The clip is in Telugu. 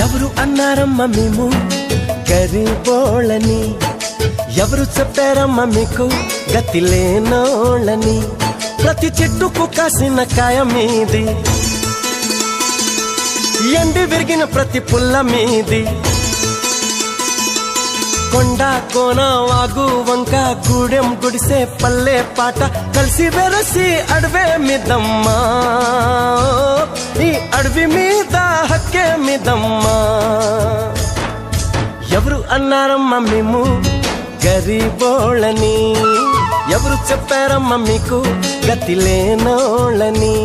ఎవరు అన్నారమ్మ మేము గరీబోళ్ళని, ఎవరు చెప్పారమ్మ మీకు గతి లేనోళ్ళని. ప్రతి చెట్టుకు కాసిన కాయ మీది, ఎండి విరిగిన ప్రతి పుల్ల మీది. కొండ కోన వాగు వంక గూడెం గుడిసే పల్లె పాట కలిసి వెరసి అడవే మిదమ్మా, ఈ అడవి మీద హక్కే మిదమ్మా. ఎవరు అన్నారమ్మ మేము గరీబోళ్ళని, ఎవరు చెప్పారమ్మ మీకు గతి లేనోళ్ళని.